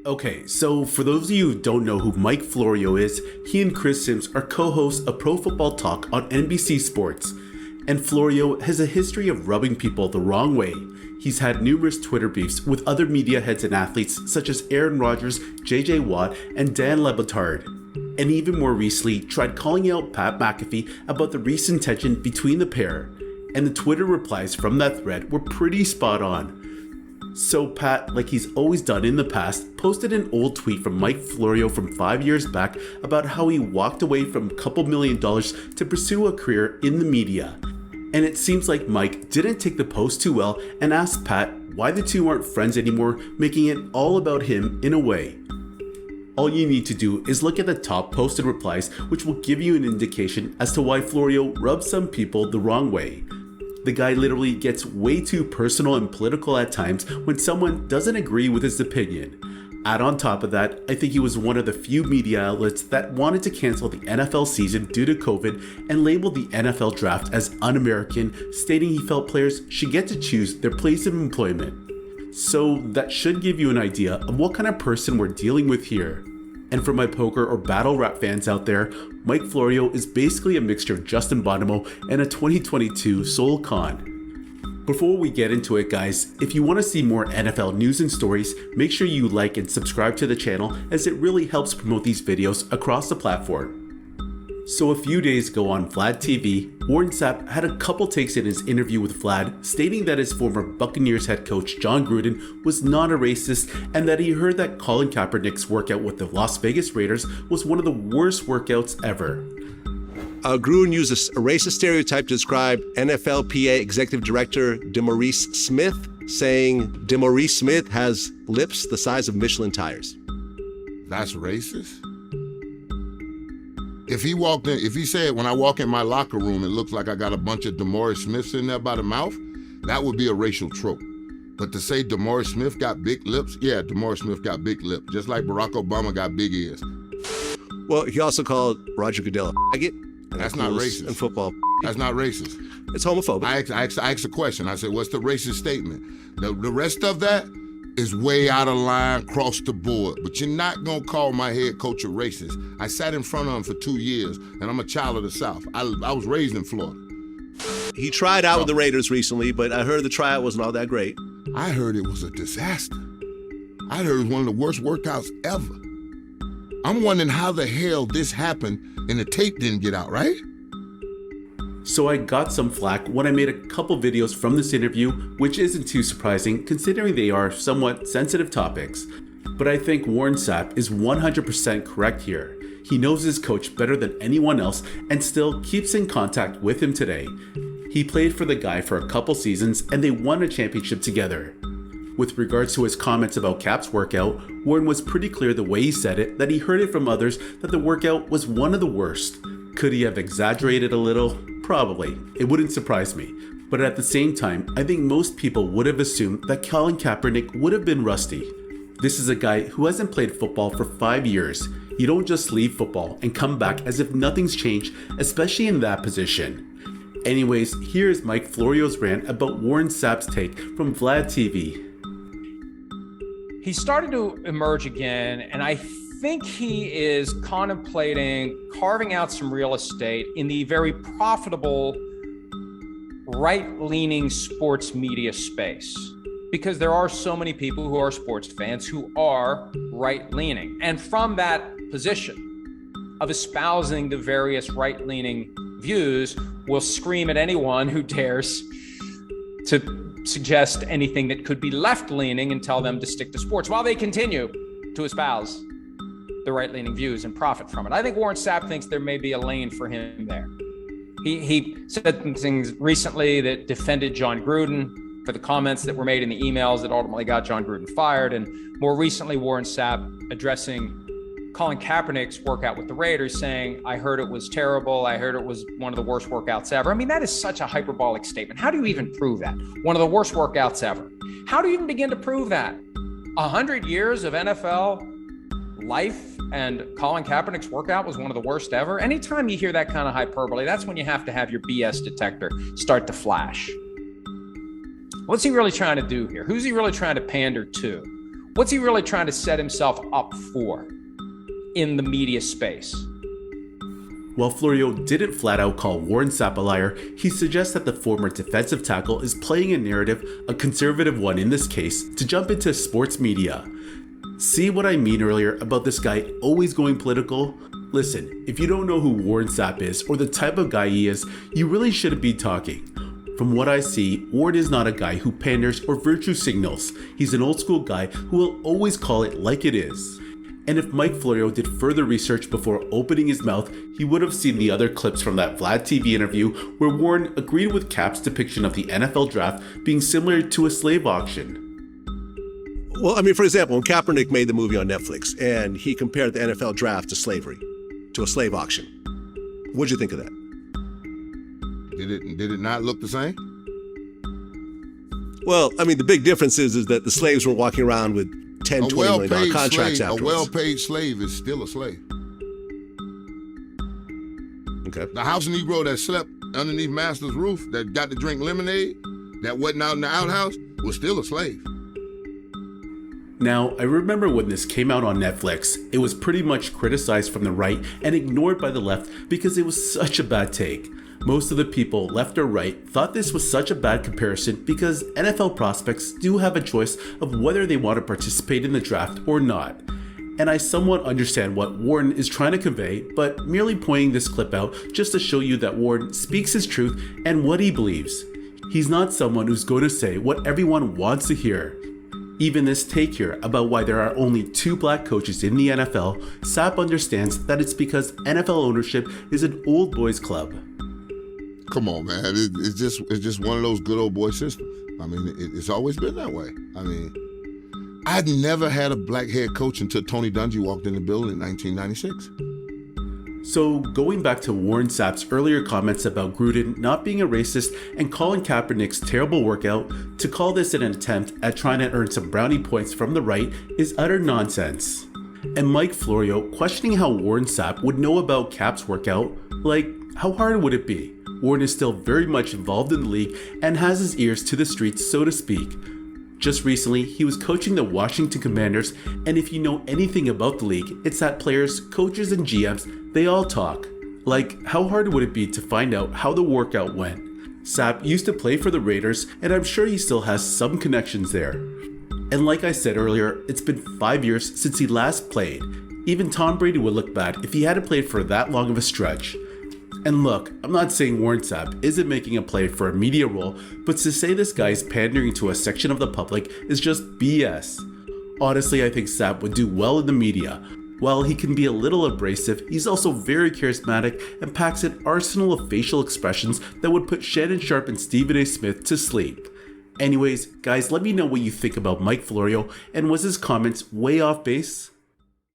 Okay, so for those of you who don't know who Mike Florio is, he and Chris Sims are co-hosts of Pro Football Talk on NBC Sports. And Florio has a history of rubbing people the wrong way. He's had numerous Twitter beefs with other media heads and athletes such as Aaron Rodgers, JJ Watt, and Dan Le Batard. And even more recently, tried calling out Pat McAfee about the recent tension between the pair. And the Twitter replies from that thread were pretty spot on. So Pat, like he's always done in the past, posted an old tweet from Mike Florio from 5 years back about how he walked away from a couple $1 million to pursue a career in the media. And it seems like Mike didn't take the post too well and asked Pat why the two aren't friends anymore, making it all about him in a way. All you need to do is look at the top posted replies, which will give you an indication as to why Florio rubs some people the wrong way. The guy literally gets way too personal and political at times when someone doesn't agree with his opinion. Add on top of that, I think he was one of the few media outlets that wanted to cancel the NFL season due to COVID and labeled the NFL draft as un-American, stating he felt players should get to choose their place of employment. So that should give you an idea of what kind of person we're dealing with here. And for my poker or battle rap fans out there, Mike Florio is basically a mixture of Justin Bonomo and a 2022 Sol Khan. Before we get into it, guys, if you want to see more NFL news and stories, make sure you like and subscribe to the channel, as it really helps promote these videos across the platform. So a few days ago on Vlad TV, Warren Sapp had a couple takes in his interview with Vlad, stating that his former Buccaneers head coach Jon Gruden was not a racist, and that he heard that Colin Kaepernick's workout with the Las Vegas Raiders was one of the worst workouts ever. Gruden used a racist stereotype to describe NFLPA Executive Director DeMaurice Smith, saying DeMaurice Smith has lips the size of Michelin tires. That's racist? If he said, when I walk in my locker room, it looks like I got a bunch of DeMaurice Smiths in there by the mouth, that would be a racial trope. But to say DeMaurice Smith got big lips, yeah, DeMaurice Smith got big lips, just like Barack Obama got big ears. Well, he also called Roger Goodell a faggot. That's not racist. In football. That's not racist. It's homophobic. I asked a question. I said, what's the racist statement? The rest of that is way out of line, across the board. But you're not gonna call my head coach a racist. I sat in front of him for 2 years, and I'm a child of the South. I was raised in Florida. He tried out with the Raiders recently, but I heard the tryout wasn't all that great. I heard it was a disaster. I heard it was one of the worst workouts ever. I'm wondering how the hell this happened and the tape didn't get out, right? So I got some flack when I made a couple videos from this interview, which isn't too surprising considering they are somewhat sensitive topics. But I think Warren Sapp is 100% correct here. He knows his coach better than anyone else and still keeps in contact with him today. He played for the guy for a couple seasons and they won a championship together. With regards to his comments about Cap's workout, Warren was pretty clear the way he said it that he heard it from others that the workout was one of the worst. Could he have exaggerated a little? Probably. It wouldn't surprise me. But at the same time, I think most people would have assumed that Colin Kaepernick would have been rusty. This is a guy who hasn't played football for 5 years. You don't just leave football and come back as if nothing's changed, especially in that position. Anyways, here's Mike Florio's rant about Warren Sapp's take from Vlad TV. He started to emerge again, and I think he is contemplating carving out some real estate in the very profitable right-leaning sports media space, because there are so many people who are sports fans who are right-leaning. And from that position of espousing the various right-leaning views, will scream at anyone who dares to suggest anything that could be left-leaning and tell them to stick to sports while they continue to espouse the right-leaning views and profit from it. I think Warren Sapp thinks there may be a lane for him there. He said things recently that defended Jon Gruden for the comments that were made in the emails that ultimately got Jon Gruden fired. And more recently, Warren Sapp addressing Colin Kaepernick's workout with the Raiders, saying, I heard it was terrible. I heard it was one of the worst workouts ever. I mean, that is such a hyperbolic statement. How do you even prove that? One of the worst workouts ever. How do you even begin to prove that? 100 years of NFL life and Colin Kaepernick's workout was one of the worst ever. Anytime you hear that kind of hyperbole, that's when you have to have your BS detector start to flash. What's he really trying to do here? Who's he really trying to pander to? What's he really trying to set himself up for in the media space? While Florio didn't flat out call Warren Sapp a liar, he suggests that the former defensive tackle is playing a narrative, a conservative one in this case, to jump into sports media. See what I mean earlier about this guy always going political? Listen, if you don't know who Warren Sapp is or the type of guy he is, you really shouldn't be talking. From what I see, Warren is not a guy who panders or virtue signals. He's an old school guy who will always call it like it is. And if Mike Florio did further research before opening his mouth, he would have seen the other clips from that Vlad TV interview where Warren agreed with Cap's depiction of the NFL draft being similar to a slave auction. Well, I mean, for example, when Kaepernick made the movie on Netflix and he compared the NFL draft to slavery, to a slave auction, what'd you think of that? Did it not look the same? Well, I mean, the big difference is that the slaves were walking around with $10, $20 million contracts afterwards. A well-paid slave is still a slave. Okay. The house Negro that slept underneath master's roof, that got to drink lemonade, that wasn't out in the outhouse, was still a slave. Now, I remember when this came out on Netflix, it was pretty much criticized from the right and ignored by the left because it was such a bad take. Most of the people, left or right, thought this was such a bad comparison because NFL prospects do have a choice of whether they want to participate in the draft or not. And I somewhat understand what Warren is trying to convey, but merely pointing this clip out just to show you that Warren speaks his truth and what he believes. He's not someone who's going to say what everyone wants to hear. Even this take here about why there are only 2 black coaches in the NFL, Sapp understands that it's because NFL ownership is an old boys club. Come on, man. It's just one of those good old boy systems. I mean, it's always been that way. I mean, I'd never had a black head coach until Tony Dungy walked in the building in 1996. So going back to Warren Sapp's earlier comments about Gruden not being a racist and Colin Kaepernick's terrible workout, to call this an attempt at trying to earn some brownie points from the right is utter nonsense. And Mike Florio questioning how Warren Sapp would know about Cap's workout, like, how hard would it be? Warren is still very much involved in the league and has his ears to the streets, so to speak. Just recently, he was coaching the Washington Commanders, and if you know anything about the league, it's that players, coaches, and GMs, they all talk. Like, how hard would it be to find out how the workout went? Sapp used to play for the Raiders, and I'm sure he still has some connections there. And like I said earlier, it's been 5 years since he last played. Even Tom Brady would look bad if he hadn't played for that long of a stretch. And look, I'm not saying Warren Sapp isn't making a play for a media role, but to say this guy is pandering to a section of the public is just BS. Honestly, I think Sapp would do well in the media. While he can be a little abrasive, he's also very charismatic and packs an arsenal of facial expressions that would put Shannon Sharpe and Stephen A. Smith to sleep. Anyways, guys, let me know what you think about Mike Florio, and was his comments way off base?